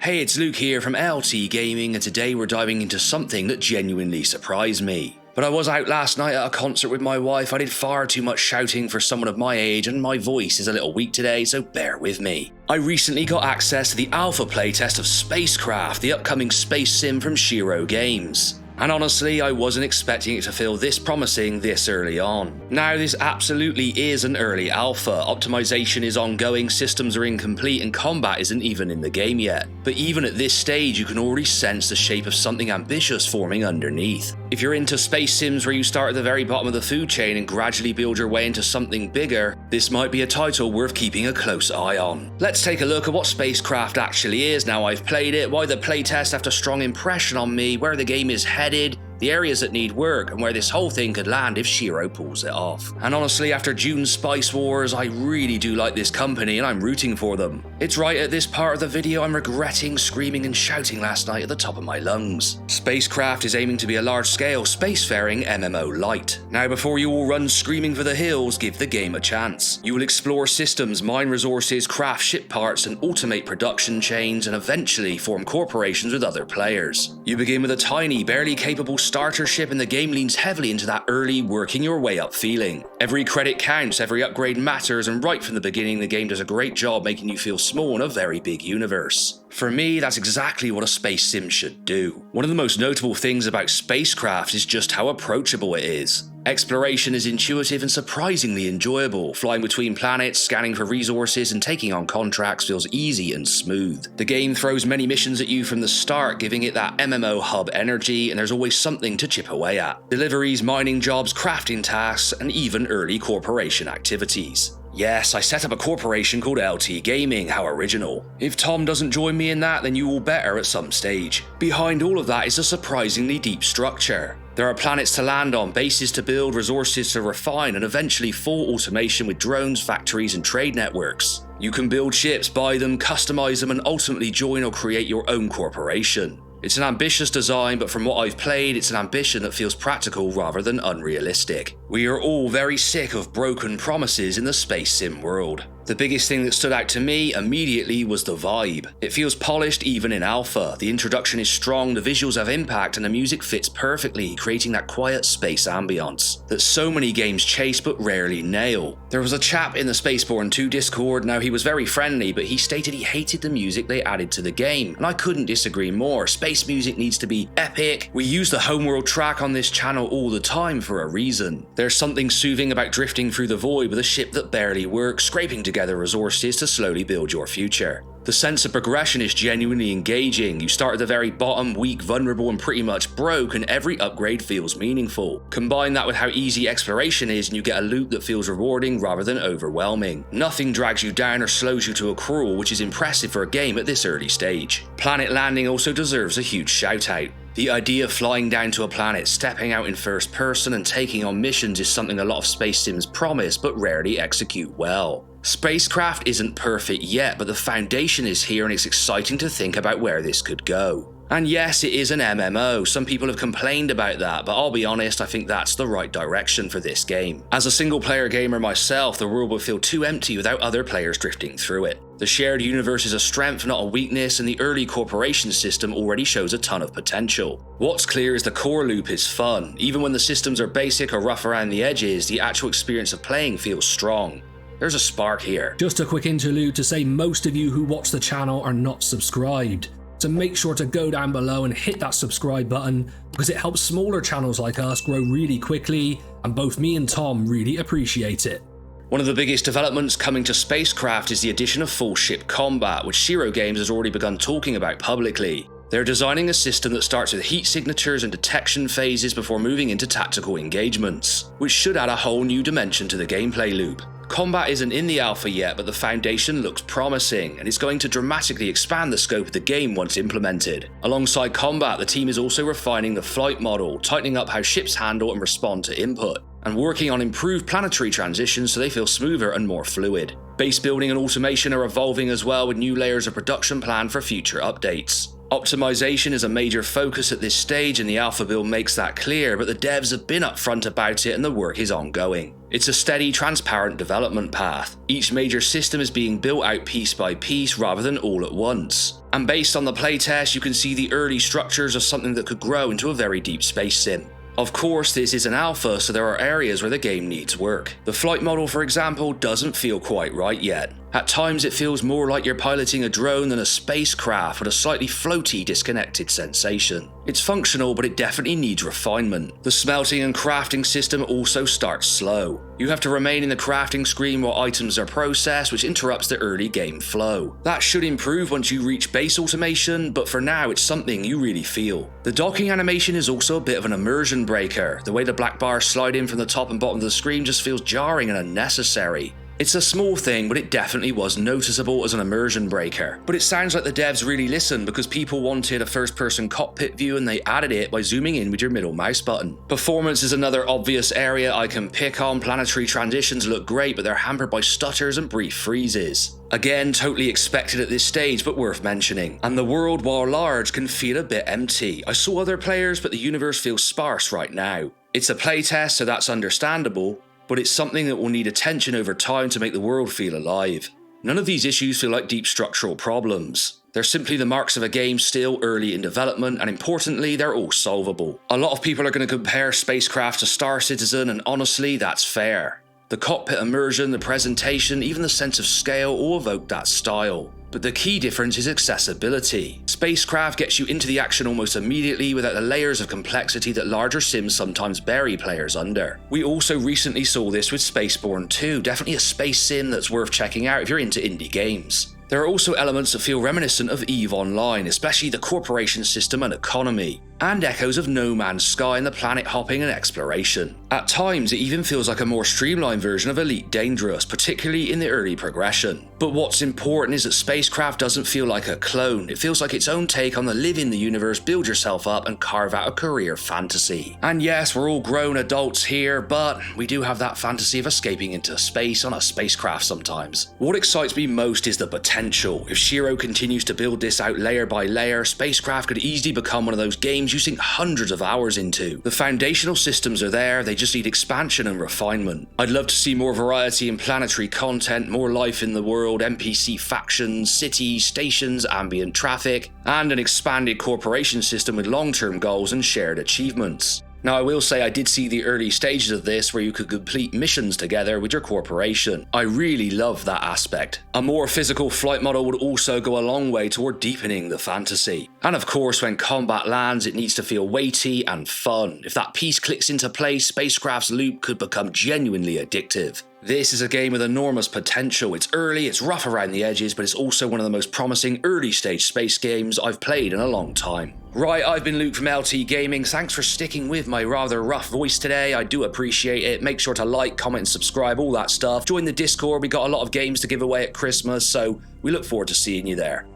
Hey, it's Luke here from LT Gaming, and today we're diving into something that genuinely surprised me. But I was out last night at a concert with my wife. I did far too much shouting for someone of my age, and my voice is a little weak today, so bear with me. I recently got access to the alpha playtest of SpaceCraft, the upcoming space sim from Shiro Games. And honestly, I wasn't expecting it to feel this promising this early on. Now, this absolutely is an early alpha. Optimization is ongoing, systems are incomplete, and combat isn't even in the game yet. But even at this stage, you can already sense the shape of something ambitious forming underneath. If you're into space sims where you start at the very bottom of the food chain and gradually build your way into something bigger, this might be a title worth keeping a close eye on. Let's take a look at what SpaceCraft actually is now I've played it, why the playtest left a strong impression on me, where the game is headed, the areas that need work, and where this whole thing could land if Shiro pulls it off. And honestly, after June's Spice Wars, I really do like this company and I'm rooting for them. It's right at this part of the video I'm regretting screaming and shouting last night at the top of my lungs. SpaceCraft is aiming to be a large-scale spacefaring MMO light. Now, before you all run screaming for the hills, give the game a chance. You will explore systems, mine resources, craft ship parts, and automate production chains, and eventually form corporations with other players. You begin with a tiny, barely capable starter ship, and the game leans heavily into that early working your way up feeling. Every credit counts, every upgrade matters, and right from the beginning the game does a great job making you feel small in a very big universe. For me, that's exactly what a space sim should do. One of the most notable things about SpaceCraft is just how approachable it is. Exploration is intuitive and surprisingly enjoyable. Flying between planets, scanning for resources, and taking on contracts feels easy and smooth. The game throws many missions at you from the start, giving it that MMO hub energy, and there's always something to chip away at. Deliveries, mining jobs, crafting tasks, and even early corporation activities. Yes, I set up a corporation called LT Gaming, how original. If Tom doesn't join me in that, then you will better at some stage. Behind all of that is a surprisingly deep structure. There are planets to land on, bases to build, resources to refine, and eventually full automation with drones, factories, and trade networks. You can build ships, buy them, customize them, and ultimately join or create your own corporation. It's an ambitious design, but from what I've played, it's an ambition that feels practical rather than unrealistic. We are all very sick of broken promises in the space sim world. The biggest thing that stood out to me immediately was the vibe. It feels polished even in alpha. The introduction is strong, the visuals have impact, and the music fits perfectly, creating that quiet space ambience that so many games chase but rarely nail. There was a chap in the Spaceborne 2 Discord. Now, he was very friendly, but he stated he hated the music they added to the game, and I couldn't disagree more. Space music needs to be epic. We use the homeworld track on this channel all the time for a reason. There's something soothing about drifting through the void with a ship that barely works, scraping together resources to slowly build your future. The sense of progression is genuinely engaging. You start at the very bottom, weak, vulnerable, and pretty much broke, and every upgrade feels meaningful. Combine that with how easy exploration is, and you get a loop that feels rewarding rather than overwhelming. Nothing drags you down or slows you to a crawl, which is impressive for a game at this early stage. Planet landing also deserves a huge shout out. The idea of flying down to a planet, stepping out in first person, and taking on missions is something a lot of space sims promise but rarely execute well. SpaceCraft isn't perfect yet, but the foundation is here and it's exciting to think about where this could go. And yes, it is an MMO. Some people have complained about that, but I'll be honest, I think that's the right direction for this game. As a single player gamer myself, the world would feel too empty without other players drifting through it. The shared universe is a strength, not a weakness, and the early corporation system already shows a ton of potential. What's clear is the core loop is fun. Even when the systems are basic or rough around the edges, the actual experience of playing feels strong. There's a spark here. Just a quick interlude to say most of you who watch the channel are not subscribed. So make sure to go down below and hit that subscribe button because it helps smaller channels like us grow really quickly, and both me and Tom really appreciate it. One of the biggest developments coming to SpaceCraft is the addition of full ship combat, which Shiro Games has already begun talking about publicly. They're designing a system that starts with heat signatures and detection phases before moving into tactical engagements, which should add a whole new dimension to the gameplay loop. Combat isn't in the alpha yet, but the foundation looks promising, and it's going to dramatically expand the scope of the game once implemented. Alongside combat, the team is also refining the flight model, tightening up how ships handle and respond to input, and working on improved planetary transitions so they feel smoother and more fluid. Base building and automation are evolving as well, with new layers of production planned for future updates. Optimization is a major focus at this stage, and the alpha build makes that clear, but the devs have been upfront about it and the work is ongoing. It's a steady, transparent development path. Each major system is being built out piece by piece rather than all at once. And based on the playtest, you can see the early structures of something that could grow into a very deep space sim. Of course, this is an alpha, so there are areas where the game needs work. The flight model, for example, doesn't feel quite right yet. At times it feels more like you're piloting a drone than a spacecraft with a slightly floaty, disconnected sensation. It's functional, but it definitely needs refinement. The smelting and crafting system also starts slow. You have to remain in the crafting screen while items are processed, which interrupts the early game flow. That should improve once you reach base automation, but for now it's something you really feel. The docking animation is also a bit of an immersion breaker. The way the black bars slide in from the top and bottom of the screen just feels jarring and unnecessary. It's a small thing, but it definitely was noticeable as an immersion breaker. But it sounds like the devs really listened, because people wanted a first-person cockpit view and they added it by zooming in with your middle mouse button. Performance is another obvious area I can pick on. Planetary transitions look great, but they're hampered by stutters and brief freezes. Again, totally expected at this stage, but worth mentioning. And the world, while large, can feel a bit empty. I saw other players, but the universe feels sparse right now. It's a playtest, so that's understandable, but it's something that will need attention over time to make the world feel alive. None of these issues feel like deep structural problems. They're simply the marks of a game still early in development, and importantly, they're all solvable. A lot of people are going to compare SpaceCraft to Star Citizen, and honestly, that's fair. The cockpit immersion, the presentation, even the sense of scale all evoke that style. But the key difference is accessibility. SpaceCraft gets you into the action almost immediately without the layers of complexity that larger sims sometimes bury players under. We also recently saw this with Spaceborne 2, definitely a space sim that's worth checking out if you're into indie games. There are also elements that feel reminiscent of EVE Online, especially the corporation system and economy, and echoes of No Man's Sky and the planet hopping and exploration. At times, it even feels like a more streamlined version of Elite Dangerous, particularly in the early progression. But what's important is that SpaceCraft doesn't feel like a clone. It feels like its own take on the live in the universe, build yourself up, and carve out a career fantasy. And yes, we're all grown adults here, but we do have that fantasy of escaping into space on a spacecraft sometimes. What excites me most is the potential. If Shiro continues to build this out layer by layer, SpaceCraft could easily become one of those games you sink hundreds of hours into. The foundational systems are there, they just need expansion and refinement. I'd love to see more variety in planetary content, more life in the world, NPC factions, cities, stations, ambient traffic, and an expanded corporation system with long-term goals and shared achievements. Now, I will say I did see the early stages of this where you could complete missions together with your corporation. I really love that aspect. A more physical flight model would also go a long way toward deepening the fantasy. And of course, when combat lands, it needs to feel weighty and fun. If that piece clicks into place, SpaceCraft's loop could become genuinely addictive. This is a game with enormous potential. It's early, it's rough around the edges, but it's also one of the most promising early stage space games I've played in a long time. Right, I've been Luke from LT Gaming. Thanks for sticking with my rather rough voice today. I do appreciate it. Make sure to like, comment, and subscribe, all that stuff. Join the Discord. We got a lot of games to give away at Christmas, so we look forward to seeing you there.